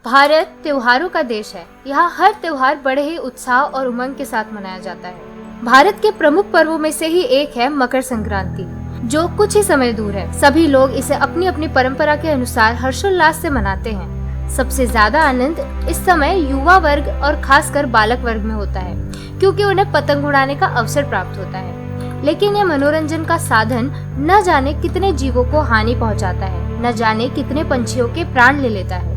भारत त्योहारों का देश है। यहाँ हर त्योहार बड़े ही उत्साह और उमंग के साथ मनाया जाता है। भारत के प्रमुख पर्वों में से ही एक है मकर संक्रांति, जो कुछ ही समय दूर है। सभी लोग इसे अपनी अपनी परंपरा के अनुसार हर्षोल्लास से मनाते हैं। सबसे ज्यादा आनंद इस समय युवा वर्ग और खासकर बालक वर्ग में होता है, क्योंकि उन्हें पतंग उड़ाने का अवसर प्राप्त होता है। लेकिन यह मनोरंजन का साधन न जाने कितने जीवों को हानि पहुंचाता है, न जाने कितने पंछियों के प्राण ले लेता है।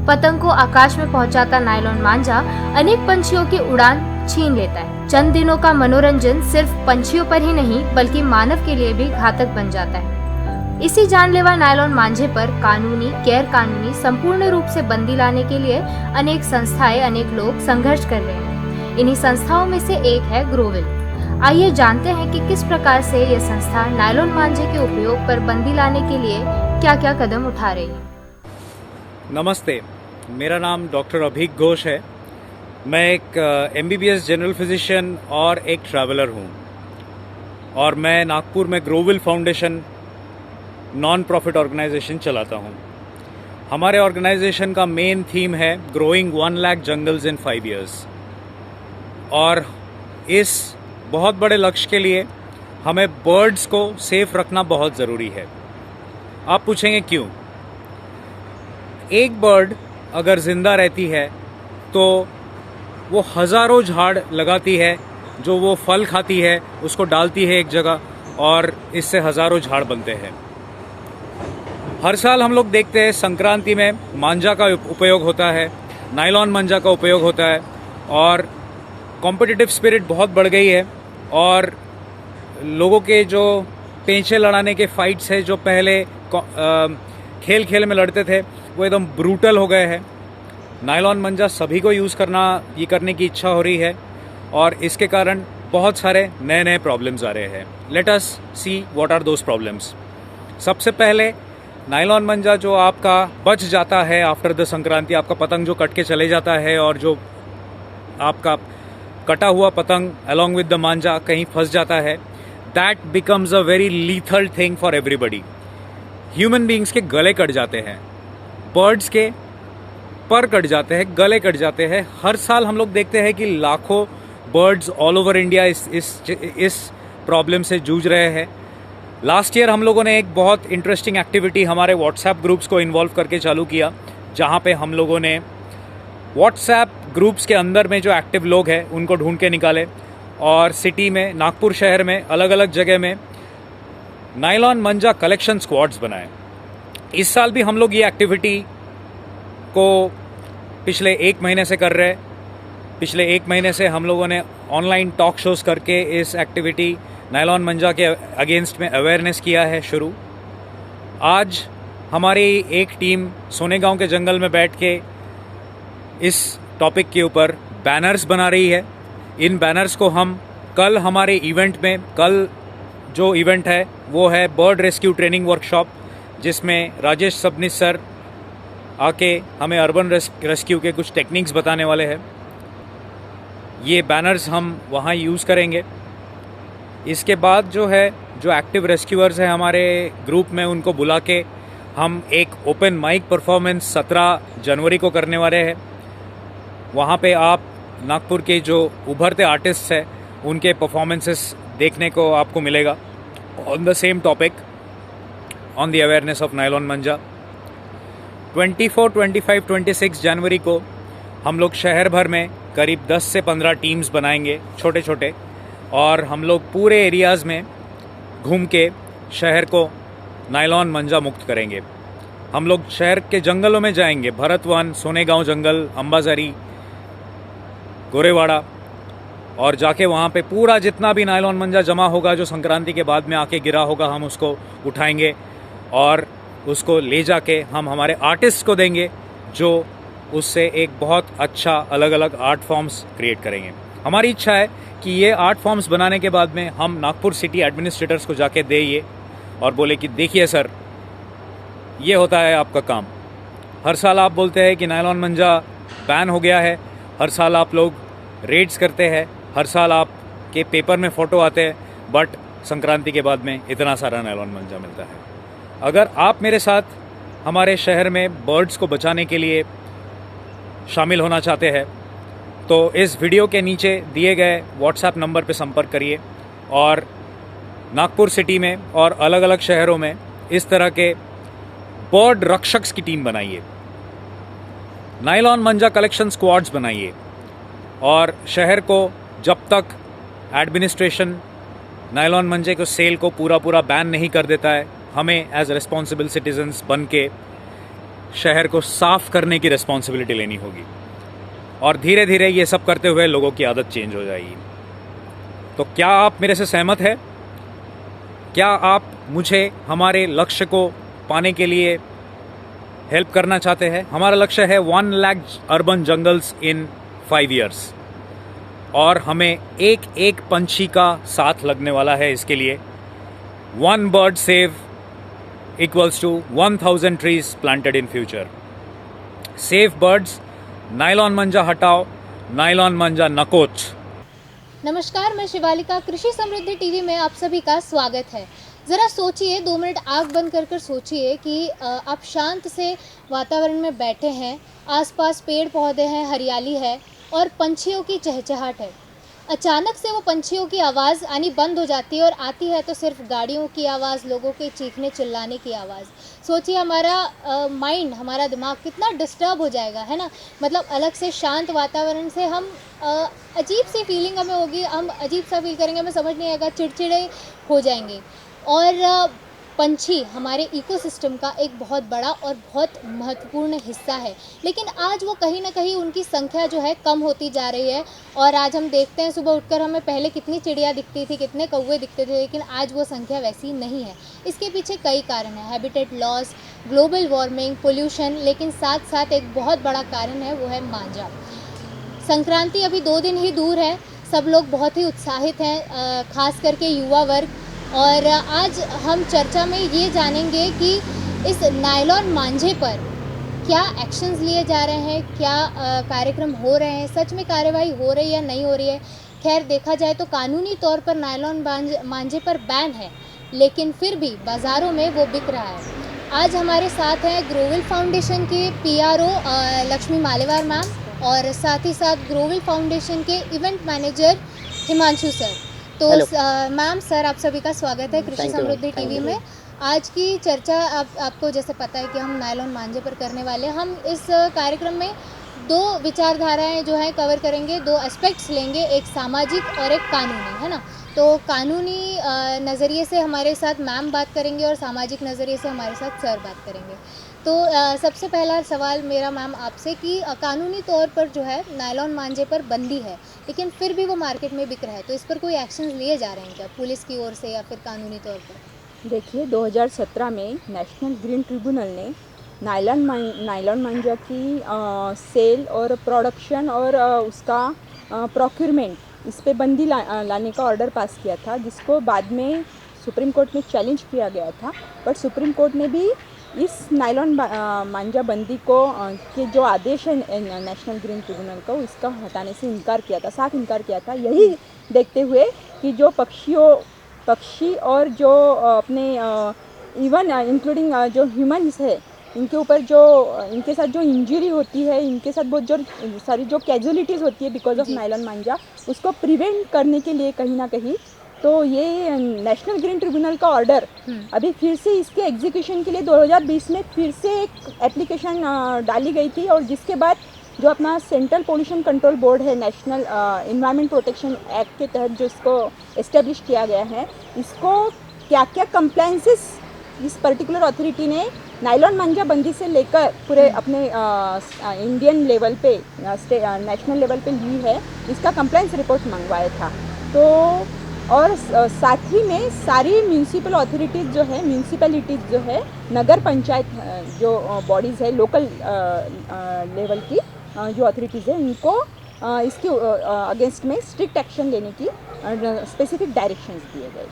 पतंग को आकाश में पहुंचाता नायलॉन मांझा अनेक पंछियों की उड़ान छीन लेता है। चंद दिनों का मनोरंजन सिर्फ पंछियों पर ही नहीं बल्कि मानव के लिए भी घातक बन जाता है। इसी जानलेवा नायलॉन मांझे पर कानूनी गैर कानूनी संपूर्ण रूप से बंदी लाने के लिए अनेक संस्थाएं, अनेक लोग संघर्ष कर रहे हैं। इन्हीं संस्थाओं में से एक है ग्रोविल। आइए जानते हैं कि किस प्रकार से यह संस्था नायलॉन मांझे के उपयोग पर बंदी लाने के लिए क्या क्या कदम उठा रही है। नमस्ते, मेरा नाम डॉक्टर अभिक घोष है। मैं एक MBBS जनरल फिजिशियन और एक ट्रैवलर हूँ और मैं नागपुर में ग्रोविल फाउंडेशन नॉन प्रॉफिट ऑर्गेनाइजेशन चलाता हूँ। हमारे ऑर्गेनाइजेशन का मेन थीम है ग्रोइंग 1 लाख जंगल्स इन 5 years। और इस बहुत बड़े लक्ष्य के लिए हमें बर्ड्स को सेफ रखना बहुत ज़रूरी है। आप पूछेंगे क्यों? एक बर्ड अगर जिंदा रहती है तो वो हज़ारों झाड़ लगाती है, जो वो फल खाती है उसको डालती है एक जगह और इससे हज़ारों झाड़ बनते हैं। हर साल हम लोग देखते हैं संक्रांति में मांझा का उपयोग होता है, नायलॉन मांझा का उपयोग होता है और कॉम्पिटिटिव स्पिरिट बहुत बढ़ गई है। और लोगों के जो पेंचे लड़ाने के फाइट्स है, जो पहले खेल खेल में लड़ते थे, वो एकदम ब्रूटल हो गए हैं। नायलॉन मांझा सभी को यूज़ करने की इच्छा हो रही है और इसके कारण बहुत सारे नए नए प्रॉब्लम्स आ रहे हैं। Let us see what are those problems. सबसे पहले नायलॉन मांझा जो आपका बच जाता है आफ्टर द संक्रांति, आपका पतंग जो कट के चले जाता है और जो आपका कटा हुआ पतंग अलॉन्ग विद द मांझा कहीं फंस जाता है, that becomes a very lethal thing for everybody. Human beings के गले कट जाते हैं, बर्ड्स के पर कट जाते हैं, गले कट जाते हैं। हर साल हम लोग देखते हैं कि लाखों बर्ड्स ऑल ओवर इंडिया इस प्रॉब्लम से जूझ रहे हैं। लास्ट ईयर हम लोगों ने एक बहुत इंटरेस्टिंग एक्टिविटी हमारे व्हाट्सएप ग्रुप्स को इन्वॉल्व करके चालू किया, जहाँ पे हम लोगों ने व्हाट्सएप ग्रुप्स के अंदर में जो एक्टिव लोग हैं उनको ढूंढ के निकाले और सिटी में, नागपुर शहर में अलग अलग जगह में नायलॉन मांझा कलेक्शन स्क्वाड्स बनाए। इस साल भी हम लोग ये एक्टिविटी को पिछले 1 महीने से कर रहे हैं। पिछले 1 महीने से हम लोगों ने ऑनलाइन टॉक शोज करके इस एक्टिविटी नायलॉन मांझा के अगेंस्ट में अवेयरनेस किया है शुरू। आज हमारी एक टीम सोनेगांव के जंगल में बैठ के इस टॉपिक के ऊपर बैनर्स बना रही है। इन बैनर्स को हम कल हमारे इवेंट में, कल जो इवेंट है वो है बर्ड रेस्क्यू ट्रेनिंग वर्कशॉप, जिसमें राजेश सबनीस सर आके हमें अर्बन रेस्क्यू के कुछ टेक्निक्स बताने वाले हैं। ये बैनर्स हम वहाँ यूज़ करेंगे। इसके बाद जो एक्टिव रेस्क्यूअर्स हैं हमारे ग्रुप में, उनको बुला के हम एक ओपन माइक परफॉर्मेंस 17 जनवरी को करने वाले हैं। वहाँ पे आप नागपुर के जो उभरते आर्टिस्ट हैं उनके परफॉर्मेंसेस देखने को आपको मिलेगा on the same topic, on the awareness of nylon manjha. 24, 25, 26 जनवरी को हम लोग शहर भर में करीब 10 से 15 टीम्स बनाएंगे, छोटे छोटे, और हम लोग पूरे एरियाज़ में घूम के शहर को नायलॉन मांझा मुक्त करेंगे। हम लोग शहर के जंगलों में जाएंगे, भरतवन, सोनेगांव जंगल, अंबाझरी, गोरेवाड़ा, और जाके वहाँ पे पूरा जितना भी नायलॉन मांझा जमा होगा जो संक्रांति के बाद में आके गिरा होगा, हम उसको उठाएंगे और उसको ले जाके हम हमारे आर्टिस्ट को देंगे, जो उससे एक बहुत अच्छा अलग अलग आर्ट फॉर्म्स क्रिएट करेंगे। हमारी इच्छा है कि ये आर्ट फॉर्म्स बनाने के बाद में हम नागपुर सिटी एडमिनिस्ट्रेटर्स को जाके दे ये और बोले कि देखिए सर, ये होता है आपका काम। हर साल आप बोलते हैं कि नायलॉन मांझा बैन हो गया है, हर साल आप लोग रेड्स करते हैं, हर साल आपके पेपर में फ़ोटो आते हैं, बट संक्रांति के बाद में इतना सारा नायलॉन मांझा मिलता है। अगर आप मेरे साथ हमारे शहर में बर्ड्स को बचाने के लिए शामिल होना चाहते हैं तो इस वीडियो के नीचे दिए गए व्हाट्सएप नंबर पर संपर्क करिए और नागपुर सिटी में और अलग अलग शहरों में इस तरह के बर्ड रक्षक की टीम बनाइए, नायलॉन मंजा कलेक्शन स्क्वाड्स बनाइए और शहर को जब तक एडमिनिस्ट्रेशन नायलॉन मंजे को सेल को पूरा बैन नहीं कर देता है, हमें एज रिस्पॉन्सिबल सिटीजन्स बन के शहर को साफ करने की रिस्पॉन्सिबिलिटी लेनी होगी और धीरे धीरे ये सब करते हुए लोगों की आदत चेंज हो जाएगी। तो क्या आप मेरे से सहमत हैं? क्या आप मुझे हमारे लक्ष्य को पाने के लिए हेल्प करना चाहते हैं? हमारा लक्ष्य है 1 लाख अर्बन जंगल्स इन 5 years और हमें एक एक पंछी का साथ लगने वाला है। इसके लिए 1 bird save equals to 1000 trees planted in future. Save birds, nylon मंजा हटाओ, नायलॉन मंजा नकोच। नमस्कार, मैं शिवालिका, कृषि समृद्धि टीवी में आप सभी का स्वागत है। ज़रा सोचिए, 2 मिनट आँख बंद कर सोचिए कि आप शांत से वातावरण में बैठे हैं, आसपास पेड़ पौधे हैं, हरियाली है और पंछियों की चहचहाट है। अचानक से वो पंछियों की आवाज़ आनी बंद हो जाती है और आती है तो सिर्फ गाड़ियों की आवाज़, लोगों के चीखने चिल्लाने की आवाज़। सोचिए हमारा माइंड, हमारा दिमाग कितना डिस्टर्ब हो जाएगा, है ना। मतलब अलग से शांत वातावरण से हम अजीब सी फीलिंग हमें होगी, हम अजीब सा फील करेंगे, हमें समझ नहीं आएगा, चिड़चिड़े हो जाएंगे। और पंछी हमारे इकोसिस्टम का एक बहुत बड़ा और बहुत महत्वपूर्ण हिस्सा है, लेकिन आज वो कहीं ना कहीं उनकी संख्या जो है कम होती जा रही है। और आज हम देखते हैं, सुबह उठकर हमें पहले कितनी चिड़िया दिखती थी, कितने कौवे दिखते थे, लेकिन आज वो संख्या वैसी नहीं है। इसके पीछे कई कारण हैं, habitat loss, global warming, pollution, लेकिन साथ साथ एक बहुत बड़ा कारण है, वो है मांझा। संक्रांति अभी 2 दिन ही दूर है, सब लोग बहुत ही उत्साहित हैं, खास करके युवा वर्ग। और आज हम चर्चा में ये जानेंगे कि इस नायलॉन मांझे पर क्या एक्शंस लिए जा रहे हैं, क्या कार्यक्रम हो रहे हैं, सच में कार्यवाही हो रही है या नहीं हो रही है। खैर, देखा जाए तो कानूनी तौर पर नायलॉन मांझे पर बैन है, लेकिन फिर भी बाज़ारों में वो बिक रहा है। आज हमारे साथ हैं ग्रोविल फाउंडेशन के PRO लक्ष्मी मालेवार मैम और साथ ही साथ ग्रोविल फाउंडेशन के इवेंट मैनेजर हिमांशु सर। तो मैम, सर, आप सभी का स्वागत है कृषि समृद्धि टीवी में। आज की चर्चा आपको जैसे पता है कि हम नायलॉन मांझे पर करने वाले हैं। हम इस कार्यक्रम में 2 विचारधाराएं जो है कवर करेंगे, 2 एस्पेक्ट्स लेंगे, एक सामाजिक और एक कानूनी, है ना। तो कानूनी नज़रिए से हमारे साथ मैम बात करेंगे और सामाजिक नज़रिए से हमारे साथ सर बात करेंगे। तो सबसे पहला सवाल मेरा मैम आपसे कि कानूनी तौर पर जो है नायलॉन मांझे पर बंदी है, लेकिन फिर भी वो मार्केट में बिक रहा है, तो इस पर कोई एक्शन लिए जा रहे हैं क्या पुलिस की ओर से या फिर कानूनी तौर पर? देखिए, 2017 में नेशनल ग्रीन ट्रिब्यूनल ने नायलॉन मांझा की सेल और प्रोडक्शन और उसका प्रोक्योरमेंट, इस पे बंदी लाने का ऑर्डर पास किया था, जिसको बाद में सुप्रीम कोर्ट में चैलेंज किया गया था। बट सुप्रीम कोर्ट ने भी इस नायलॉन मांझा बंदी को के जो आदेश है नेशनल ग्रीन ट्रिब्यूनल को, इसका हटाने से इनकार किया था, साफ इनकार किया था। यही देखते हुए कि जो पक्षी और जो अपने इवन इंक्लूडिंग जो ह्यूमन्स है, इनके ऊपर जो इनके साथ जो इंजरी होती है, इनके साथ बहुत जो सारी जो कैजुअलिटीज़ होती है बिकॉज ऑफ नायलॉन मांझा, उसको प्रिवेंट करने के लिए कहीं ना कहीं तो ये नेशनल ग्रीन ट्रिब्यूनल का ऑर्डर अभी फिर से इसके एग्जीक्यूशन के लिए 2020 में फिर से एक एप्लीकेशन डाली गई थी। और जिसके बाद जो अपना सेंट्रल पोल्यूशन कंट्रोल बोर्ड है, नेशनल एनवायरनमेंट प्रोटेक्शन एक्ट के तहत जो इसको इस्टेब्लिश किया गया है, इसको क्या क्या कंप्लायंसेस इस पर्टिकुलर अथॉरिटी ने नायलॉन मांझा बंदी से लेकर पूरे अपने इंडियन लेवल पे, नेशनल लेवल पे ली है, इसका कंप्लायंस रिपोर्ट मंगवाया था। तो और साथ ही में सारी म्यूनसिपल अथॉरिटीज़ जो है, म्यूनसिपैलिटीज़ जो है, नगर पंचायत जो बॉडीज़ है, लोकल लेवल की जो अथॉरिटीज़ है, इनको इसके अगेंस्ट में स्ट्रिक्ट एक्शन लेने की स्पेसिफिक डायरेक्शंस दिए गए।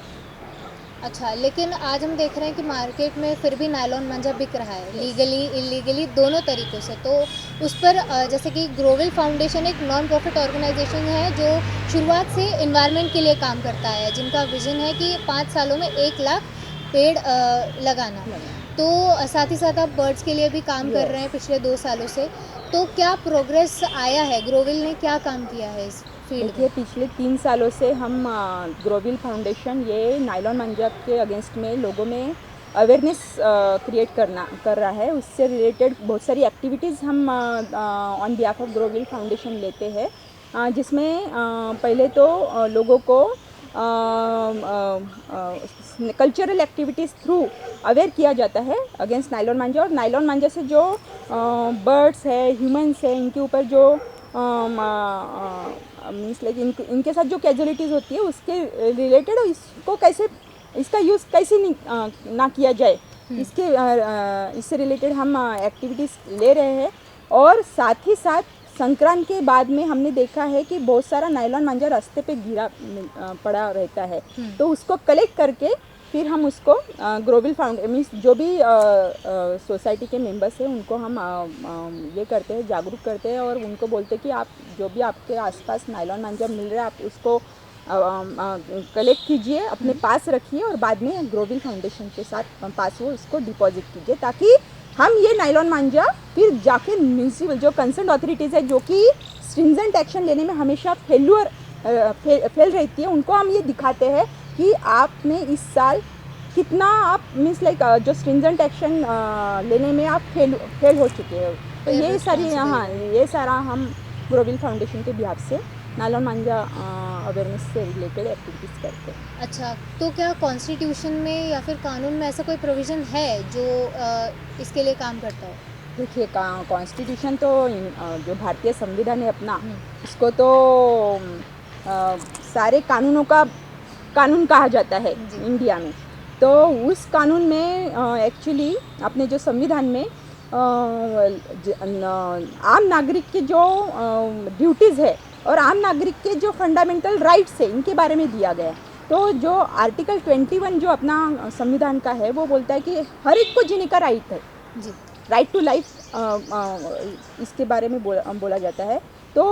अच्छा, लेकिन आज हम देख रहे हैं कि मार्केट में फिर भी नायलॉन मांझा बिक रहा है, लीगली इलीगली दोनों तरीक़ों से। तो उस पर जैसे कि ग्रोविल फाउंडेशन एक नॉन प्रॉफिट ऑर्गेनाइजेशन है जो शुरुआत से एनवायरनमेंट के लिए काम करता है, जिनका विज़न है कि 5 सालों में 1 लाख पेड़ लगाना। तो साथ ही साथ आप बर्ड्स के लिए भी काम कर रहे हैं पिछले 2 सालों से, तो क्या प्रोग्रेस आया है? ग्रोविल ने क्या काम किया है इस फील्ड देखिए में? पिछले 3 सालों से हम ग्रोविल फाउंडेशन ये नायलॉन मांजा के अगेंस्ट में लोगों में अवेयरनेस क्रिएट कर रहा है। उससे रिलेटेड बहुत सारी एक्टिविटीज़ हम ऑन बिहाफ ऑफ ग्रोविल फाउंडेशन लेते हैं, जिसमें पहले तो लोगों को कल्चरल एक्टिविटीज़ थ्रू अवेयर किया जाता है अगेंस्ट नायलॉन मांजा। और नायलॉन मांजा से जो बर्ड्स है, ह्यूमंस है, इनके ऊपर जो मीन्स लाइक इनके साथ जो कैजुअलिटीज़ होती है उसके रिलेटेड इसको कैसे, इसका यूज़ कैसे ना किया जाए, इससे रिलेटेड हम एक्टिविटीज़ ले रहे हैं। और साथ ही साथ संक्रांत के बाद में हमने देखा है कि बहुत सारा नायलॉन मांजा रास्ते पे गिरा पड़ा रहता है, तो उसको कलेक्ट करके फिर हम उसको ग्रोविल फाउंडेशन मीन्स जो भी सोसाइटी के मेंबर्स हैं उनको हम ये करते हैं, जागरूक करते हैं और उनको बोलते हैं कि आप जो भी आपके आसपास नायलॉन मांजा मिल रहा है आप उसको कलेक्ट कीजिए, अपने पास रखिए और बाद में ग्रोविल फाउंडेशन के साथ पास वो उसको डिपॉजिट कीजिए, ताकि हम ये नायलॉन मांजा फिर जाके म्यूनिसिपल जो कंसर्न अथॉरिटीज़ है जो कि स्ट्रिंजेंट एक्शन लेने में हमेशा फेल रहती है, उनको हम ये दिखाते हैं कि आपने इस साल कितना आप मीन्स लाइक जो स्ट्रिंजेंट एक्शन लेने में आप फेल हो चुके हो। तो ये सारी ये सारा हम ग्रोविल फाउंडेशन के बिहाफ से नायलॉन मांजा अवेयरनेस से रिलेटेड एक्टिविटीज़ करते हैं। अच्छा, तो क्या कॉन्स्टिट्यूशन में या फिर कानून में ऐसा कोई प्रोविज़न है जो इसके लिए काम करता है? देखिए कॉन्स्टिट्यूशन तो जो भारतीय संविधान है अपना, उसको तो सारे कानूनों का कानून कहा जाता है इंडिया में। तो उस कानून में एक्चुअली अपने जो संविधान में आम नागरिक के जो ड्यूटीज़ है और आम नागरिक के जो फंडामेंटल राइट्स है इनके बारे में दिया गया है। तो जो आर्टिकल 21 जो अपना संविधान का है वो बोलता है कि हर एक को जीने का राइट है जी, राइट टू लाइफ इसके बारे में बोला जाता है। तो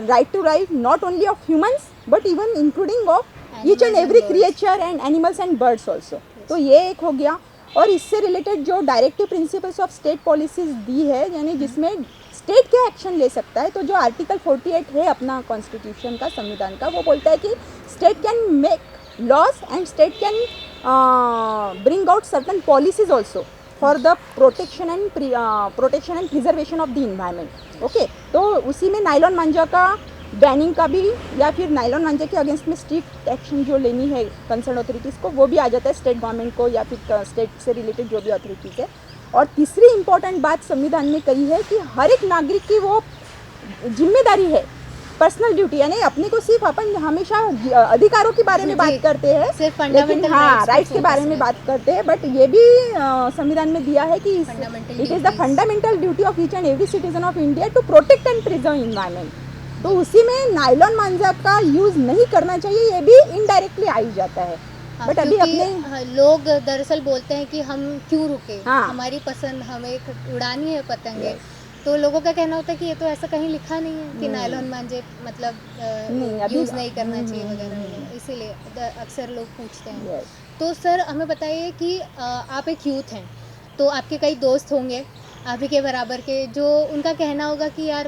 right to life not only of humans but even including of each and every creature and animals and birds also. तो ये एक हो गया। और इससे रिलेटेड जो directive principles of state policies दी है, यानी जिसमें स्टेट क्या एक्शन ले सकता है, तो जो आर्टिकल 48 है अपना कॉन्स्टिट्यूशन का, संविधान का, वो बोलता है कि state can make laws and state can bring out certain policies also for the protection and preservation of the environment. Okay, तो उसी में नायलॉन मांजा का बैनिंग का भी या फिर नायलॉन मांजा के अगेंस्ट में स्ट्रिक्ट एक्शन जो लेनी है कंसर्न अथॉरिटीज़ को, वो भी आ जाता है स्टेट गवर्नमेंट को या फिर स्टेट से रिलेटेड जो भी अथॉरिटीज़ है। और तीसरी इम्पॉर्टेंट बात संविधान में कही है कि हर एक नागरिक की वो जिम्मेदारी है, पर्सनल ड्यूटी, यानी अपने को सिर्फ अपन हमेशा अधिकारों के बारे में बात करते हैं, लेकिन राइट्स के बारे में बात करते हैं, बट ये भी संविधान में दिया है कि it is the fundamental duty of each and every citizen of India to protect and preserve environment. तो उसी में नायलॉन मांजा का यूज़ नहीं करना चाहिए, ये भी इनडायरेक्टली आ ही जाता है। बट अभी अपने लोग दरअसल बोलते हैं कि हम क्यों रुके, हमारी पसंद, हमें उड़ानी है पतंगे। तो लोगों का कहना होता है कि ये तो ऐसा कहीं लिखा नहीं है कि नायलॉन मांजे मतलब यूज़ नहीं करना चाहिए वगैरह वगैरह, इसीलिए अक्सर लोग पूछते हैं। तो सर हमें बताइए कि आप एक यूथ हैं, तो आपके कई दोस्त होंगे आप ही के बराबर के, जो उनका कहना होगा कि यार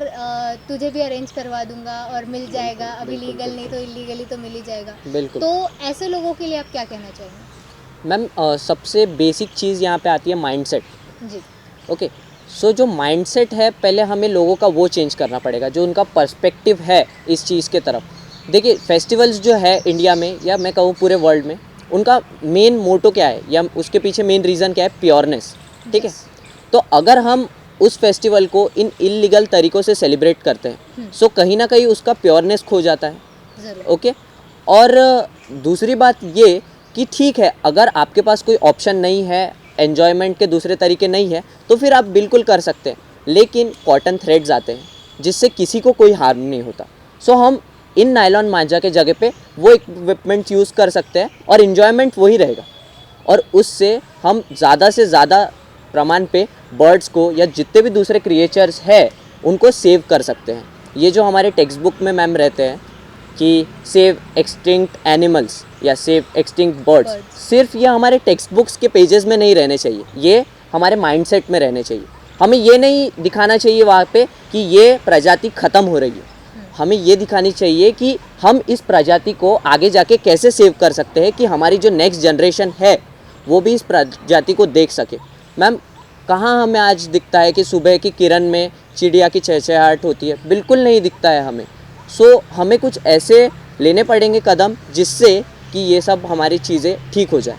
तुझे भी अरेंज करवा दूंगा और मिल जाएगा, अभी लीगल नहीं तो इलीगली तो मिल ही जाएगा। बिल्कुल। तो ऐसे लोगों के लिए आप क्या कहना चाहेंगे? मैम सबसे बेसिक चीज़ यहाँ पे आती है माइंडसेट जी। ओके, सो जो माइंडसेट है पहले हमें लोगों का वो चेंज करना पड़ेगा, जो उनका पर्सपेक्टिव है इस चीज़ के तरफ। देखिए फेस्टिवल्स जो है इंडिया में या मैं कहूँ पूरे वर्ल्ड में, उनका मेन मोटो क्या है या उसके पीछे मेन रीज़न क्या है? प्योरनेस। ठीक है, तो अगर हम उस फेस्टिवल को इन इलीगल तरीक़ों से सेलिब्रेट करते हैं सो कहीं ना कहीं उसका प्योरनेस खो जाता है। ओके, और दूसरी बात ये कि ठीक है अगर आपके पास कोई ऑप्शन नहीं है, एन्जॉयमेंट के दूसरे तरीके नहीं है, तो फिर आप बिल्कुल कर सकते हैं, लेकिन कॉटन थ्रेड्स आते हैं जिससे किसी को कोई हार्म नहीं होता। सो हम इन नायलॉन मांजा के जगह पे वो इक्विपमेंट्स यूज़ कर सकते हैं और इन्जॉयमेंट वही रहेगा, और उससे हम ज़्यादा से ज़्यादा प्रमाण पे बर्ड्स को या जितने भी दूसरे क्रिएचर्स हैं उनको सेव कर सकते हैं। ये जो हमारे टेक्स्ट बुक में मैम रहते हैं कि सेव एक्सटिंक्ट एनिमल्स या सेव एक्सटिंक्ट बर्ड्स, सिर्फ ये हमारे टेक्स्ट बुक्स के पेजेस में नहीं रहने चाहिए, ये हमारे माइंडसेट में रहने चाहिए। हमें ये नहीं दिखाना चाहिए वहाँ पे कि ये प्रजाति ख़त्म हो रही है, हमें ये दिखानी चाहिए कि हम इस प्रजाति को आगे जाके कैसे सेव कर सकते हैं कि हमारी जो नेक्स्ट जनरेशन है वो भी इस प्रजाति को देख सके। मैम, कहाँ हमें आज दिखता है कि सुबह की किरण में चिड़िया की चहचहाहट होती है? बिल्कुल नहीं दिखता है हमें। सो हमें कुछ ऐसे लेने पड़ेंगे कदम जिससे कि ये सब हमारी चीज़ें ठीक हो जाए।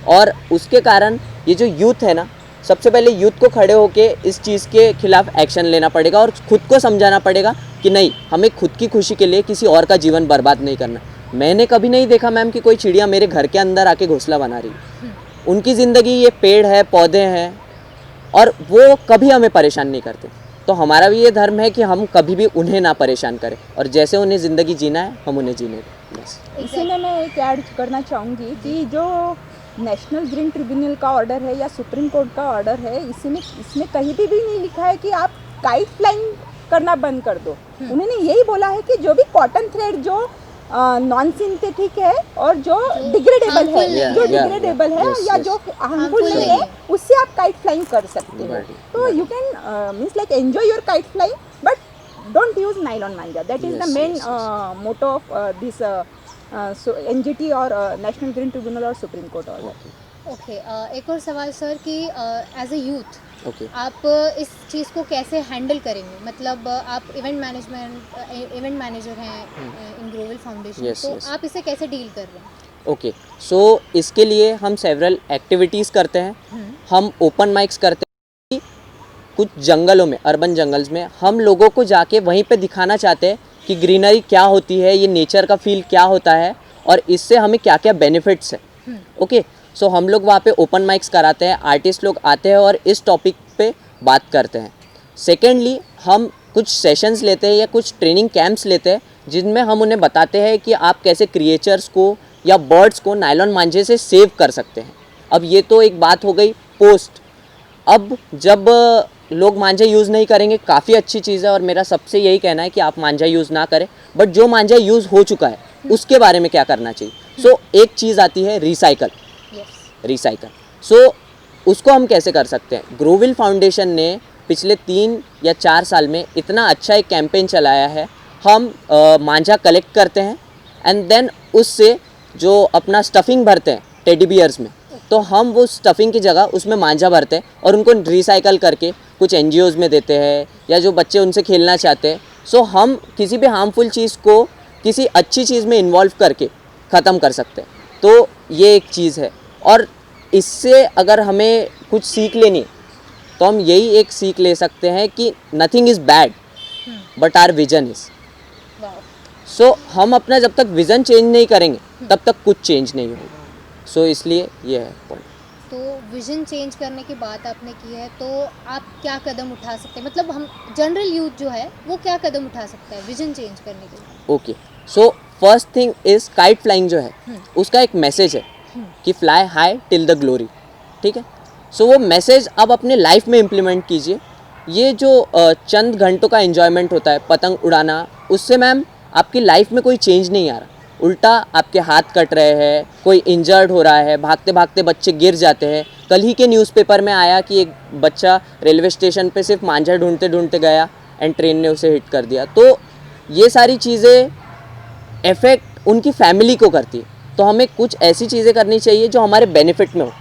और उसके कारण ये जो यूथ है ना, सबसे पहले यूथ को खड़े होके इस चीज़ के खिलाफ एक्शन लेना पड़ेगा और खुद को समझाना पड़ेगा कि नहीं, हमें खुद की खुशी के लिए किसी और का जीवन बर्बाद नहीं करना। मैंने कभी नहीं देखा मैम कि कोई चिड़िया मेरे घर के अंदर आके घोंसला बना रही है। उनकी ज़िंदगी ये पेड़ है, पौधे हैं, और वो कभी हमें परेशान नहीं करते। तो हमारा भी ये धर्म है कि हम कभी भी उन्हें ना परेशान करें, और जैसे उन्हें ज़िंदगी जीना है हम उन्हें जीने दें, बस। इसी में मैं एक ऐड करना चाहूँगी कि जो नेशनल ग्रीन ट्रिब्यूनल का ऑर्डर है या सुप्रीम कोर्ट का ऑर्डर है, इसमें कहीं भी नहीं लिखा है कि आप काइट फ्लाइंग करना बंद कर दो। उन्होंने यही बोला है कि जो भी कॉटन थ्रेड जो नॉन सिंथेटिक है और जो डिग्रेडेबल है, जो डिग्रेडेबल है या जो हार्मफुल नहीं है, उससे आप काइट फ्लाइंग कर सकते हो। तो you can means like enjoy your kite flying, but don't use nylon manja. That is the main motto of this NGT और नेशनल ग्रीन ट्रिब्यूनल और सुप्रीम कोर्ट ऑर्डर। ओके, एक और सवाल सर कि एज ए यूथ ओके, आप इस चीज़ को कैसे हैंडल करेंगे? मतलब आप इवेंट मैनेजर हैं इन ग्रोवेल फाउंडेशन, Yes, तो yes. आप इसे कैसे डील कर रहे हैं? ओके। सो इसके लिए हम सेवरल एक्टिविटीज़ करते हैं। हम ओपन माइक्स करते हैं कि कुछ जंगलों में, अर्बन जंगल्स में हम लोगों को जाके वहीं पे दिखाना चाहते हैं कि ग्रीनरी क्या होती है, ये नेचर का फील क्या होता है और इससे हमें क्या क्या बेनिफिट्स है। ओके, सो हम लोग वहाँ पे ओपन माइक्स कराते हैं, आर्टिस्ट लोग आते हैं और इस टॉपिक पे बात करते हैं। सेकेंडली, हम कुछ सेशंस लेते हैं या कुछ ट्रेनिंग कैंप्स लेते हैं जिनमें हम उन्हें बताते हैं कि आप कैसे क्रिएचर्स को या बर्ड्स को नायलॉन मांझे से सेव कर सकते हैं। अब ये तो एक बात हो गई पोस्ट। अब जब लोग मांझा यूज़ नहीं करेंगे, काफ़ी अच्छी चीज़ है और मेरा सबसे यही कहना है कि आप मांझा यूज़ ना करें, बट जो मांझा यूज़ हो चुका है उसके बारे में क्या करना चाहिए। सो एक चीज़ आती है रिसाइकल। सो उसको हम कैसे कर सकते हैं? ग्रोवेल फाउंडेशन ने पिछले 3 या 4 साल में इतना अच्छा एक कैंपेन चलाया है। हम मांझा कलेक्ट करते हैं एंड देन उससे जो अपना स्टफिंग भरते हैं टेडी बियर्स में, तो हम वो स्टफिंग की जगह उसमें मांझा भरते हैं और उनको रिसाइकल करके कुछ NGOs में देते हैं या जो बच्चे उनसे खेलना चाहते हैं। सो हम किसी भी हार्मफुल चीज़ को किसी अच्छी चीज़ में इन्वॉल्व करके ख़त्म कर सकते हैं। तो ये एक चीज़ है। और इससे अगर हमें कुछ सीख लेनी है तो हम यही एक सीख ले सकते हैं कि nothing is bad but our vision is. So हम अपना जब तक विज़न चेंज नहीं करेंगे तब तक कुछ चेंज नहीं होगा। सो इसलिए ये है पॉइंट। तो विजन चेंज करने की बात आपने की है, तो आप क्या कदम उठा सकते हैं? मतलब हम जनरल यूथ जो है वो क्या कदम उठा सकता है विजन चेंज करने के लिए? Okay, so first thing is kite flying जो है उसका एक मैसेज है कि fly high till the glory. ठीक है, सो वो मैसेज आप अपने लाइफ में इम्प्लीमेंट कीजिए। ये जो चंद घंटों का एन्जॉयमेंट होता है पतंग उड़ाना, उससे मैम आपकी लाइफ में कोई चेंज नहीं आ रहा, उल्टा आपके हाथ कट रहे हैं, कोई इंजर्ड हो रहा है, भागते भागते बच्चे गिर जाते हैं। कल ही के न्यूज़पेपर में आया कि एक बच्चा रेलवे स्टेशन पे सिर्फ मांझा ढूंढते ढूंढते गया एंड ट्रेन ने उसे हिट कर दिया। तो ये सारी चीज़ें इफ़ेक्ट उनकी फैमिली को करती है। तो हमें कुछ ऐसी चीज़ें करनी चाहिए जो हमारे बेनिफिट में हो,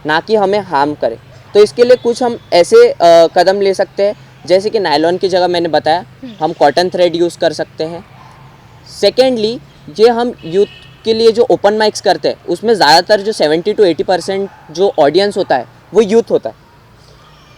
ना कि हमें हार्म करे। तो इसके लिए कुछ हम ऐसे कदम ले सकते हैं, जैसे कि नायलॉन की जगह मैंने बताया हम कॉटन थ्रेड यूज़ कर सकते हैं। सेकेंडली, ये हम यूथ के लिए जो ओपन माइक्स करते हैं उसमें ज़्यादातर जो 70 to 80% जो ऑडियंस होता है वो यूथ होता है।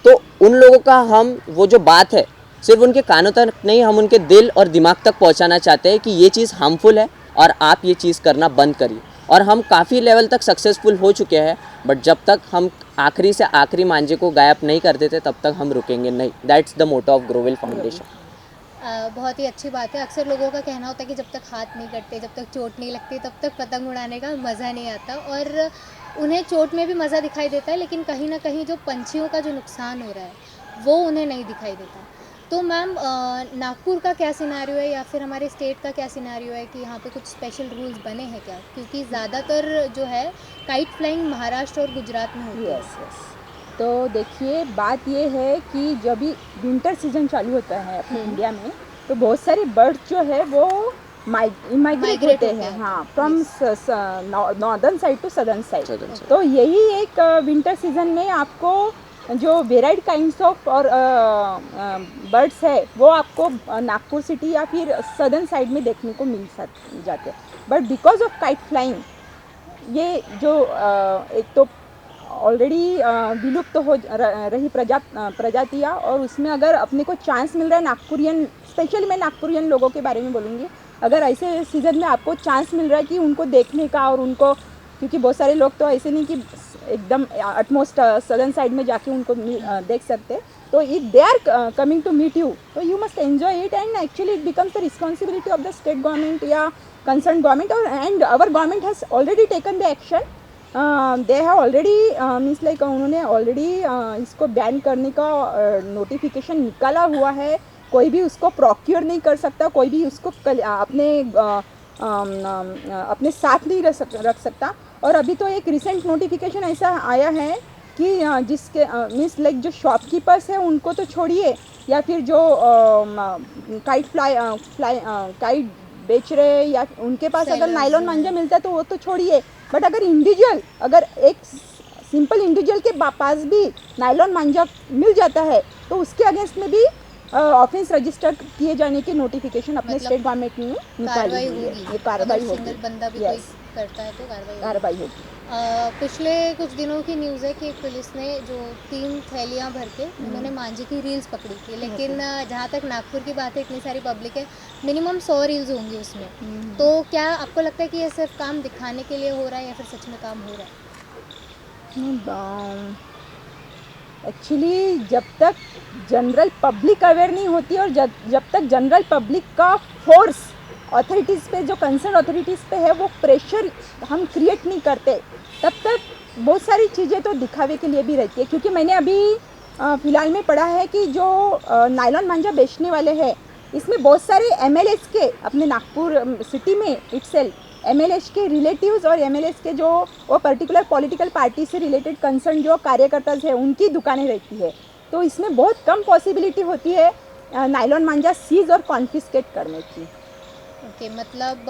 तो उन लोगों का हम वो जो बात है सिर्फ उनके कानों तक नहीं, हम उनके दिल और दिमाग तक पहुंचाना चाहते हैं कि ये चीज़ हार्मफुल है और आप ये चीज़ करना बंद करिए। और हम काफ़ी लेवल तक सक्सेसफुल हो चुके हैं, बट जब तक हम आखिरी से आखिरी मांझे को गायब नहीं कर देते तब तक हम रुकेंगे नहीं। That's the motto of Grovel Foundation. बहुत ही अच्छी बात है। अक्सर लोगों का कहना होता है कि जब तक हाथ नहीं कटते, जब तक चोट नहीं लगती, तब तक पतंग उड़ाने का मज़ा नहीं आता। और उन्हें चोट में भी मज़ा दिखाई देता है, लेकिन कहीं ना कहीं जो पंछियों का जो नुकसान हो रहा है वो उन्हें नहीं दिखाई देता। तो मैम नागपुर का क्या सिनेरियो है या फिर हमारे स्टेट का क्या सिनेरियो है कि यहाँ पे कुछ स्पेशल रूल्स बने हैं क्या? क्योंकि ज़्यादातर जो है काइट फ्लाइंग महाराष्ट्र और गुजरात में होती है। Yes yes. तो देखिए बात ये है कि जब भी विंटर सीजन चालू होता है अपने इंडिया में, तो बहुत सारे बर्ड्स जो है वो माइग्रेट Migrate होते होते हैं, हैं। हाँ, from northern side to southern Southern side. side. तो यही एक विंटर सीजन में आपको जो वेराइड काइंड्स ऑफ और बर्ड्स है वो आपको नागपुर सिटी या फिर सदर्न साइड में देखने को मिल जाते हैं। But because of kite flying ये जो एक तो ऑलरेडी विलुप्त तो हो रही प्रजातियाँ, और उसमें अगर अपने को चांस मिल रहा है नागपुरियन, स्पेशली मैं नागपुरियन लोगों के बारे में बोलूँगी, अगर ऐसे सीज़न में आपको चांस मिल रहा है कि उनको देखने का और उनको, क्योंकि बहुत सारे लोग तो ऐसे नहीं कि एकदम अटमोस्ट सदर्न साइड में जाके उनको देख सकते, तो if they are coming to meet you, तो you must enjoy it, and actually it becomes the responsibility of the state government या कंसर्न गवर्नमेंट, और and our government has already taken the action. They have already means like उन्होंने already इसको ban करने का notification निकाला हुआ है। कोई भी उसको प्रोक्योर नहीं कर सकता, कोई भी उसको अपने साथ नहीं रख सकता। और अभी तो एक रिसेंट नोटिफिकेशन ऐसा आया है कि जिसके मीन्स लाइक जो शॉपकीपर्स हैं उनको तो छोड़िए, या फिर जो काइट बेच रहे हैं या उनके पास अगर नायलॉन मांझा मिलता है तो वो तो छोड़िए, बट अगर इंडिविजुअल, अगर एक सिंपल इंडिविजुअल के पास भी नायलॉन मांझा मिल जाता है तो उसके अगेंस्ट में भी ऑफेंस रजिस्टर किए जाने की नोटिफिकेशन अपने मतलब स्टेट गवर्नमेंट ने निकाली हुई है। ये कार्रवाई होगी, सिंगल बंदा भी कोई करता है तो कार्रवाई होगी। पिछले कुछ दिनों की न्यूज़ है कि पुलिस ने जो 3 थैलियां भर के उन्होंने मांझे की रील्स पकड़ी थी, लेकिन जहाँ तक नागपुर की बात है, इतनी सारी पब्लिक है, मिनिमम 100 रील्स होंगी उसमें। तो क्या आपको लगता है कि ये सिर्फ काम दिखाने के लिए हो रहा है या फिर सच में काम हो रहा है? एक्चुअली जब तक जनरल पब्लिक अवेयर नहीं होती और जब तक जनरल पब्लिक का फोर्स अथॉरिटीज़ पे, जो कंसर्न अथॉरिटीज़ पे है, वो प्रेशर हम क्रिएट नहीं करते, तब तक बहुत सारी चीज़ें तो दिखावे के लिए भी रहती है। क्योंकि मैंने अभी फ़िलहाल में पढ़ा है कि जो नायलॉन मांझा बेचने वाले हैं, इसमें बहुत सारे MLAs के, अपने नागपुर सिटी में इटसेल्फ MLAs के रिलेटिव्स और MLAs के जो वो पर्टिकुलर पॉलिटिकल पार्टी से रिलेटेड कंसर्न जो कार्यकर्ता हैं उनकी दुकानें रहती है। तो इसमें बहुत कम पॉसिबिलिटी होती है नायलॉन मांझा सीज और कॉन्फिस्केट करने की। ओके, मतलब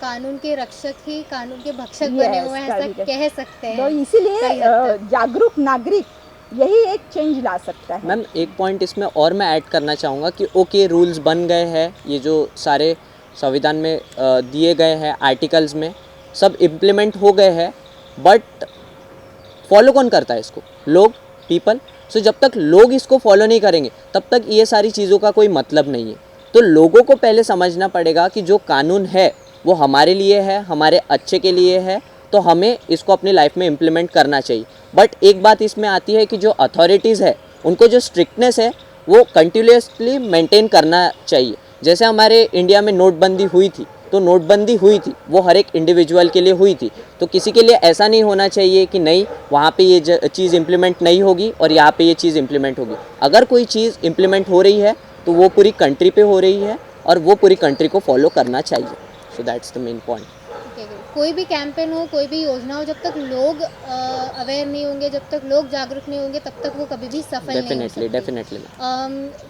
कानून के रक्षक ही कानून के भक्षक बने हुए हैं, ऐसा कह सकते हैं। तो इसीलिए जागरूक नागरिक यही एक चेंज ला सकता है। मैम एक पॉइंट इसमें और मैं ऐड करना चाहूँगा कि ओके, रूल्स बन गए हैं, ये जो सारे संविधान में दिए गए हैं आर्टिकल्स में सब इम्प्लीमेंट हो गए हैं, बट फॉलो कौन करता है इसको? लोग, पीपल। सो जब तक लोग इसको फॉलो नहीं करेंगे तब तक ये सारी चीज़ों का कोई मतलब नहीं है। तो लोगों को पहले समझना पड़ेगा कि जो कानून है वो हमारे लिए है, हमारे अच्छे के लिए है, तो हमें इसको अपनी लाइफ में इम्प्लीमेंट करना चाहिए। बट एक बात इसमें आती है कि जो अथॉरिटीज़ है उनको जो स्ट्रिक्टनेस है वो कंटिन्यूसली मेंटेन करना चाहिए। जैसे हमारे इंडिया में नोटबंदी हुई थी, तो नोटबंदी हुई थी वो हर एक इंडिविजुअल के लिए हुई थी, तो किसी के लिए ऐसा नहीं होना चाहिए कि नहीं वहाँ पे ये चीज़ इम्प्लीमेंट नहीं होगी और यहाँ पे ये चीज़ इम्प्लीमेंट होगी। अगर कोई चीज़ इम्प्लीमेंट हो रही है तो वो पूरी कंट्री पे हो रही है और वो पूरी कंट्री को फॉलो करना चाहिए। So that's the main point. कोई भी कैंपेन हो, कोई भी योजना हो, जब तक लोग अवेयर नहीं होंगे, जब तक लोग जागरूक नहीं होंगे, तब तक वो कभी भी सफल नहीं हो सकती। डेफिनेटली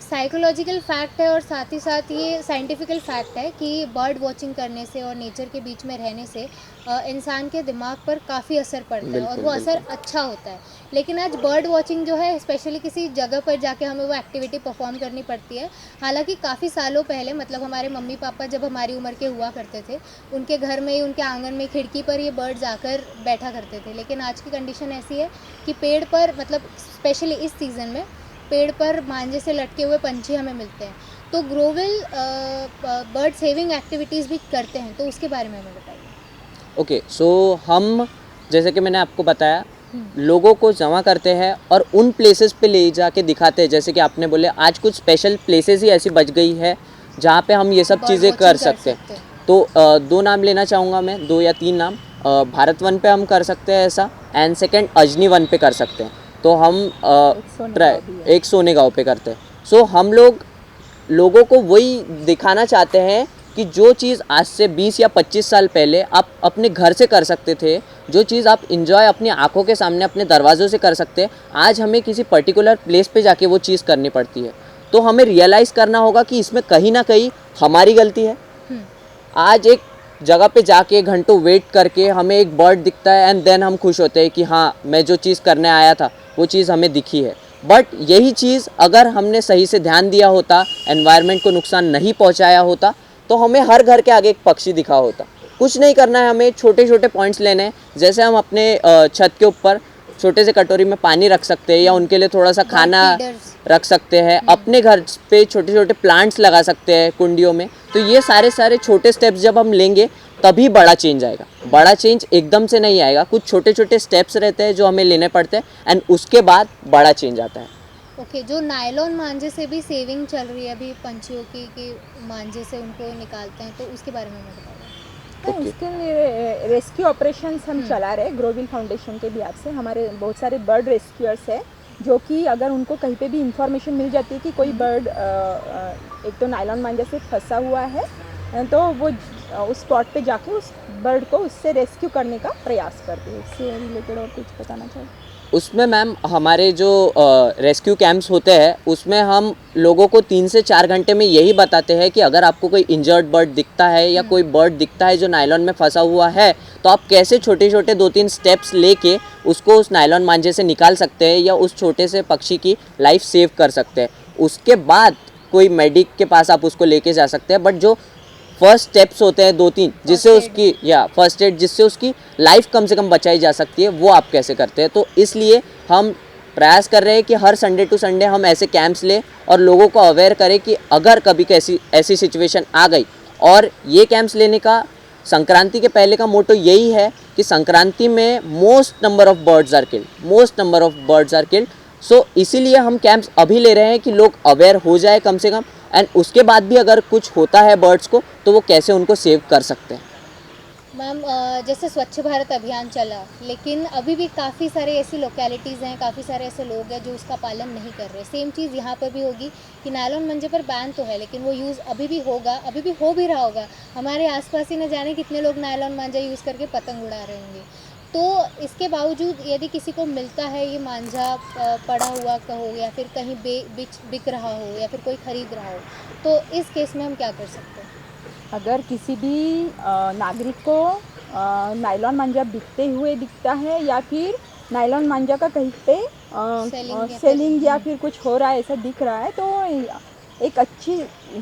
साइकोलॉजिकल फैक्ट है और साथ ही साथ ये साइंटिफिकल फैक्ट है कि बर्ड वॉचिंग करने से और नेचर के बीच में रहने से इंसान के दिमाग पर काफ़ी असर पड़ता है और वो असर अच्छा होता है। लेकिन आज बर्ड वॉचिंग जो है स्पेशली किसी जगह पर जाके हमें वो एक्टिविटी परफॉर्म करनी पड़ती है। हालांकि काफ़ी सालों पहले, मतलब हमारे मम्मी पापा जब हमारी उम्र के हुआ करते थे, उनके घर में ही, उनके आंगन में, खिड़की पर ये बर्ड्स आकर बैठा करते थे। लेकिन आज की कंडीशन ऐसी है कि पेड़ पर, मतलब स्पेशली इस सीज़न में पेड़ पर मांझे से लटके हुए पंछी हमें मिलते हैं। तो ग्रोविल बर्ड सेविंग एक्टिविटीज़ भी करते हैं, तो उसके बारे में हमें बताइए। ओके, सो हम, जैसे कि मैंने आपको बताया, लोगों को जमा करते हैं और उन प्लेसेस पे ले जाके दिखाते हैं। जैसे कि आपने बोले आज कुछ स्पेशल प्लेसेस ही ऐसी बच गई है जहाँ पे हम ये सब चीज़ें कर सकते हैं। तो 2 नाम लेना चाहूँगा मैं, 2 या 3 नाम। भारत वन पे हम कर सकते हैं ऐसा, एंड सेकेंड अजनी वन पे कर सकते हैं। तो हम एक सोने गाँव पे करते हैं। सो हम लोग लोगों को वही दिखाना चाहते हैं कि जो चीज़ आज से 20 या 25 साल पहले आप अपने घर से कर सकते थे, जो चीज़ आप इंजॉय अपनी आंखों के सामने अपने दरवाज़ों से कर सकते हैं, आज हमें किसी पर्टिकुलर प्लेस पे जाके वो चीज़ करनी पड़ती है। तो हमें रियलाइज़ करना होगा कि इसमें कहीं ना कहीं हमारी गलती है। आज एक जगह पे जाके घंटों वेट करके हमें एक बर्ड दिखता है एंड देन हम खुश होते हैं कि हाँ, मैं जो चीज़ करने आया था वो चीज़ हमें दिखी है। बट यही चीज़ अगर हमने सही से ध्यान दिया होता, एनवायरनमेंट को नुकसान नहीं पहुंचाया होता, तो हमें हर घर के आगे एक पक्षी दिखा होता। कुछ नहीं करना है, हमें छोटे छोटे पॉइंट्स लेने हैं। जैसे हम अपने छत के ऊपर छोटे से कटोरी में पानी रख सकते हैं या उनके लिए थोड़ा सा खाना रख सकते हैं। अपने घर पे छोटे छोटे प्लांट्स लगा सकते हैं कुंडियों में। तो ये सारे छोटे स्टेप्स जब हम लेंगे तभी बड़ा चेंज आएगा। बड़ा चेंज एकदम से नहीं आएगा, कुछ छोटे छोटे स्टेप्स रहते हैं जो हमें लेने पड़ते हैं एंड उसके बाद बड़ा चेंज आता है। ओके, जो नायलॉन मांझे से भी सेविंग चल रही है अभी पंछियों की कि मांझे से उनको निकालते हैं, तो उसके बारे में मैं बताऊँ। तो उसके लिए रेस्क्यू ऑपरेशंस हम चला रहे हैं ग्रोविल फाउंडेशन के बिहार से। हमारे बहुत सारे बर्ड रेस्क्यूअर्स हैं जो कि अगर उनको कहीं पे भी इंफॉर्मेशन मिल जाती है कि कोई बर्ड एक तो नायलॉन मांझा से फंसा हुआ है, तो वो उस स्पॉट पे जाके उस बर्ड को उससे रेस्क्यू करने का प्रयास करते हैं। इससे रिलेटेड और कुछ बताना चाहिए? उसमें मैम हमारे जो रेस्क्यू कैंप्स होते हैं उसमें हम लोगों को 3 से 4 घंटे में यही बताते हैं कि अगर आपको कोई इंजर्ड बर्ड दिखता है या कोई बर्ड दिखता है जो नायलॉन में फंसा हुआ है, तो आप कैसे छोटे छोटे 2-3 स्टेप्स लेके उसको उस नायलॉन मांझे से निकाल सकते हैं या उस छोटे से पक्षी की लाइफ सेव कर सकते हैं। उसके बाद कोई मेडिक के पास आप उसको लेके जा सकते हैं। बट जो फर्स्ट स्टेप्स होते हैं 2-3 जिससे उसकी फर्स्ट एड जिससे उसकी लाइफ कम से कम बचाई जा सकती है, वो आप कैसे करते हैं। तो इसलिए हम प्रयास कर रहे हैं कि हर संडे टू संडे हम ऐसे कैंप्स लें और लोगों को अवेयर करें कि अगर कभी कैसी ऐसी सिचुएशन आ गई। और ये कैंप्स लेने का संक्रांति के पहले का मोटो यही है कि संक्रांति में most number of birds are killed. So इसीलिए हम कैंप्स अभी ले रहे हैं कि लोग अवेयर हो जाए कम से कम, एंड उसके बाद भी अगर कुछ होता है बर्ड्स को तो वो कैसे उनको सेव कर सकते हैं। मैम, जैसे स्वच्छ भारत अभियान चला, लेकिन अभी भी काफ़ी सारे ऐसी लोकेलिटीज़ हैं, काफ़ी सारे ऐसे लोग हैं जो उसका पालन नहीं कर रहे। सेम चीज़ यहाँ पर भी होगी कि नायलॉन मंजे पर बैन तो है लेकिन वो यूज़ अभी भी होगा, अभी भी हो भी रहा होगा। हमारे आसपास ही न जाने कितने लोग नायलॉन मांझा यूज़ करके पतंग उड़ा रहे होंगे। तो इसके बावजूद यदि किसी को मिलता है ये मांझा पड़ा हुआ कहो या फिर कहीं बिक रहा हो या फिर कोई ख़रीद रहा हो, तो इस केस में हम क्या कर सकते हैं? अगर किसी भी नागरिक को नायलॉन मांझा बिकते हुए दिखता है या फिर नायलॉन मांझा का कहीं पे सेलिंग या फिर कुछ हो रहा है ऐसा दिख रहा है, तो एक अच्छी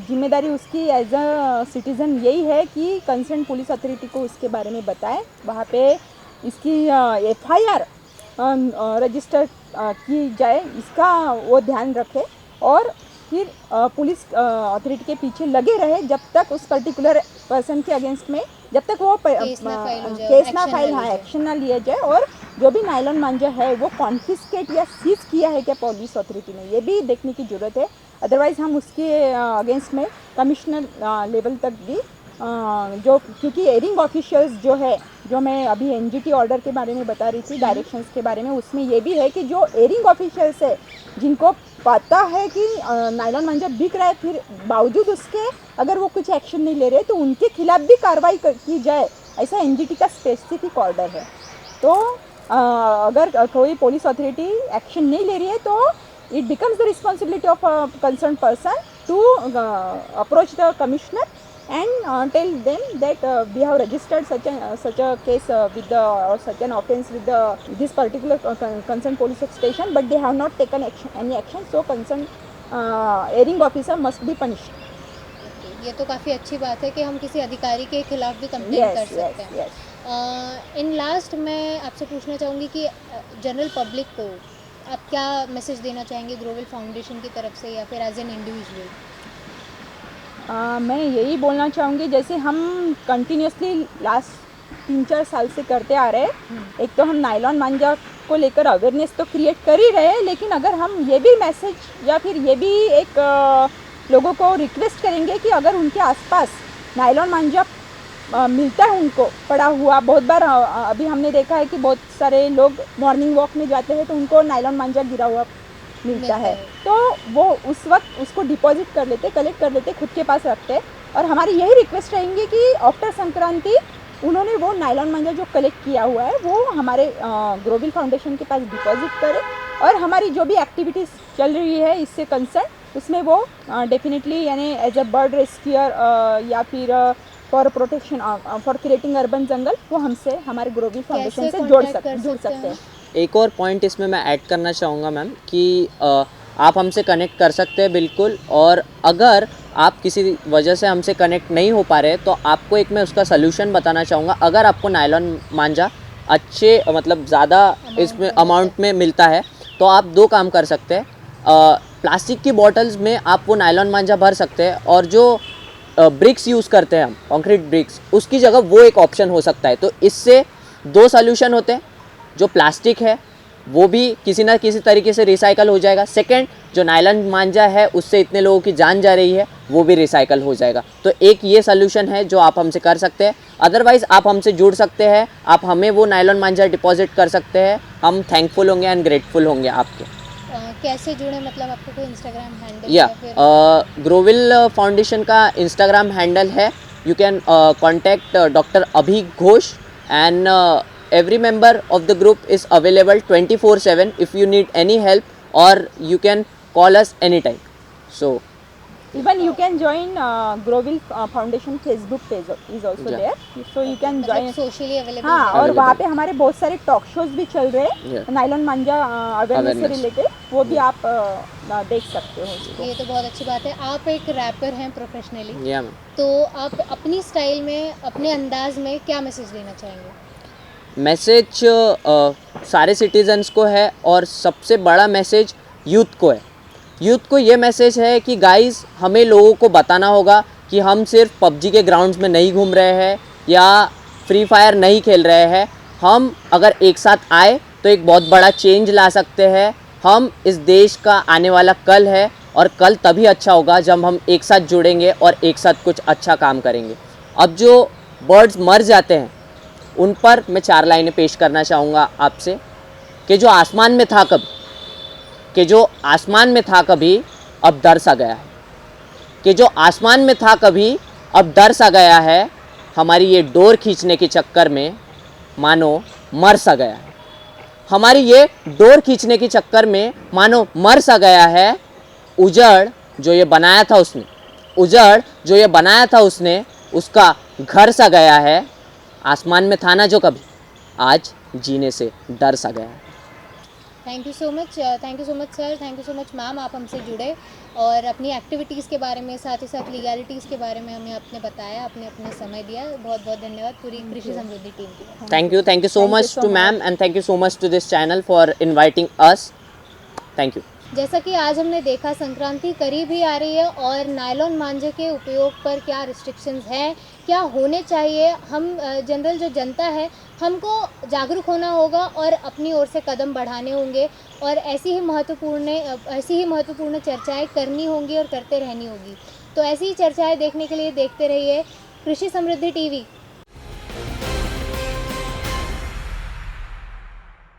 जिम्मेदारी उसकी एज अ सिटीज़न यही है कि कंसर्न पुलिस अथॉरिटी को उसके बारे में बताए। वहाँ पे इसकी FIR रजिस्टर की जाए, इसका वो ध्यान रखे और फिर पुलिस अथॉरिटी के पीछे लगे रहे जब तक उस पर्टिकुलर पर्सन के अगेंस्ट में जब तक वो केस ना फाइल एक्शन ना लिया जाए। और जो भी नायलॉन मांझा है वो कॉन्फिस्केट या सीज किया है क्या पुलिस अथॉरिटी ने, ये भी देखने की ज़रूरत है। अदरवाइज़ हम उसके अगेंस्ट में कमिश्नर लेवल तक भी जो, क्योंकि एयरिंग ऑफिशियल्स जो है, जो मैं अभी NGT ऑर्डर के बारे में बता रही थी, डायरेक्शंस के बारे में, उसमें ये भी है कि जो एयरिंग ऑफिशियल्स है जिनको पता है कि नायलॉन मांझा बिक रहा है, फिर बावजूद उसके अगर वो कुछ एक्शन नहीं ले रहे तो उनके खिलाफ भी कार्रवाई की जाए, ऐसा NGT का स्पेसिफिक ऑर्डर है। तो अगर कोई पुलिस अथॉरिटी एक्शन नहीं ले रही है तो it becomes the responsibility of concern person to approach the commissioner and tell them that we have registered such a case with the or such an offence with this particular concerned police station, but they have not taken any action, so concerned airing officer must be punished. ये तो काफ़ी अच्छी बात है कि हम किसी अधिकारी के खिलाफ भी कंप्लेंट कर सकते हैं। इन लास्ट मैं आपसे पूछना चाहूँगी कि जनरल पब्लिक को आप क्या मैसेज देना चाहेंगे ग्रोविल फाउंडेशन की तरफ से या फिर एज एन इंडिविजुअल? मैं यही बोलना चाहूँगी, जैसे हम कंटिन्यूसली लास्ट 3-4 साल से करते आ रहे हैं, एक तो हम नायलॉन मांझा को लेकर अवेयरनेस तो क्रिएट कर ही रहे हैं, लेकिन अगर हम ये भी मैसेज या फिर ये भी एक लोगों को रिक्वेस्ट करेंगे कि अगर उनके आसपास नायलॉन मांझा मिलता है उनको पड़ा हुआ, बहुत बार अभी हमने देखा है कि बहुत सारे लोग मॉर्निंग वॉक में जाते हैं तो उनको नायलॉन मांझा गिरा हुआ मिलता है, तो वो उस वक्त उसको डिपॉजिट कर लेते, कलेक्ट कर लेते, खुद के पास रखते। और हमारी यही रिक्वेस्ट रहेंगी कि आफ्टर संक्रांति उन्होंने वो नायलॉन मांझा जो कलेक्ट किया हुआ है वो हमारे ग्रोविल फाउंडेशन के पास डिपॉजिट करें, और हमारी जो भी एक्टिविटीज़ चल रही है इससे कंसर्न उसमें वो डेफिनेटली यानी एज अ बर्ड रेस्क्यूअर या फिर for protection for creating urban जंगल वो हमसे हमारे ग्रोविल फाउंडेशन से जुड़ सकते हैं। एक और पॉइंट इसमें मैं ऐड करना चाहूँगा मैम कि आप हमसे कनेक्ट कर सकते हैं बिल्कुल, और अगर आप किसी वजह से हमसे कनेक्ट नहीं हो पा रहे तो आपको एक मैं उसका सलूशन बताना चाहूँगा। अगर आपको नायलॉन मांझा अच्छे मतलब ज़्यादा इसमें अमाउंट में मिलता है तो आप दो काम कर सकते हैं। प्लास्टिक की बॉटल्स में आप वो नायलॉन मांझा भर सकते हैं, और जो ब्रिक्स यूज़ करते हैं हम कंक्रीट ब्रिक्स, उसकी जगह वो एक ऑप्शन हो सकता है। तो इससे दो सॉल्यूशन होते हैं, जो प्लास्टिक है वो भी किसी ना किसी तरीके से रिसाइकल हो जाएगा, सेकंड जो नायलॉन मांझा है उससे इतने लोगों की जान जा रही है वो भी रिसाइकल हो जाएगा। तो एक ये सॉल्यूशन है जो आप हमसे कर सकते हैं। अदरवाइज़ आप हमसे जुड़ सकते हैं, आप हमें वो नायलॉन मांझा डिपॉजिट कर सकते हैं, हम थैंकफुल होंगे एंड ग्रेटफुल होंगे आपके। कैसे जुड़े, मतलब आपको कोई इंस्टाग्राम हैंडल या ग्रोविल फाउंडेशन का इंस्टाग्राम हैंडल है, यू कैन कॉन्टैक्ट डॉक्टर अभी Ghosh, and every member of the group is available 24/7 if you need any help, or you can call us anytime. So even you can join Grovil Foundation Facebook page is also there, so you can join socially available. हाँ, और वहाँ पे हमारे बहुत सारे talk shows भी चल रहे हैं नायलॉन मांझा अवेयरनेस से रिलेटेड, वो भी आप देख सकते हो उसको। ये तो बहुत अच्छी बात है। आप एक रैपर हैं प्रोफेशनली, yeah, तो आप अपनी स्टाइल में, अपने अंदाज में क्या मैसेज देना चाहेंगे? मैसेज सारे सिटीजन्स को है, और सबसे बड़ा मैसेज यूथ को है। यूथ को ये मैसेज है कि गाइस हमें लोगों को बताना होगा कि हम सिर्फ पबजी के ग्राउंड्स में नहीं घूम रहे हैं या फ्री फायर नहीं खेल रहे हैं। हम अगर एक साथ आए तो एक बहुत बड़ा चेंज ला सकते हैं। हम इस देश का आने वाला कल है, और कल तभी अच्छा होगा जब हम एक साथ जुड़ेंगे और एक साथ कुछ अच्छा काम करेंगे। अब जो बर्ड्स मर जाते हैं उन पर मैं 4 लाइनें पेश करना चाहूँगा आपसे, कि जो आसमान में था कभी, कि जो आसमान में था कभी अब दर सा गया है, कि जो आसमान में था कभी अब दर सा गया है, हमारी ये डोर खींचने के चक्कर में मानो मर सा गया है। हमारी ये डोर खींचने के चक्कर में मानो मर सा गया है। उजड़ जो ये बनाया था उसने, उजड़ जो ये बनाया था उसने, उसका घर सा गया है। आसमान में था ना जो कभी, आज जीने से डर सा गया है। Thank you so much sir, thank you so much ma'am, आप हमसे जुड़े और अपनी एक्टिविटीज़ के बारे में, साथ ही साथ लीगैलिटीज़ के बारे में हमें आपने बताया, आपने अपना समय दिया। बहुत बहुत धन्यवाद पूरी कृषि समृद्धि टीम की। Thank you so much to ma'am, and thank you so much to this channel for inviting us. Thank you. जैसा कि आज हमने देखा, संक्रांति करीब ही आ रही है और नायलॉन मांझे के उपयोग पर क्या रिस्ट्रिक्शंस हैं, क्या होने चाहिए, हम जनरल जो जनता है हमको जागरूक होना होगा और अपनी ओर से कदम बढ़ाने होंगे, और ऐसी ही महत्वपूर्ण चर्चाएं करनी होंगी और करते रहनी होगी। तो ऐसी ही चर्चाएं देखने के लिए देखते रहिए कृषि समृद्धि टीवी।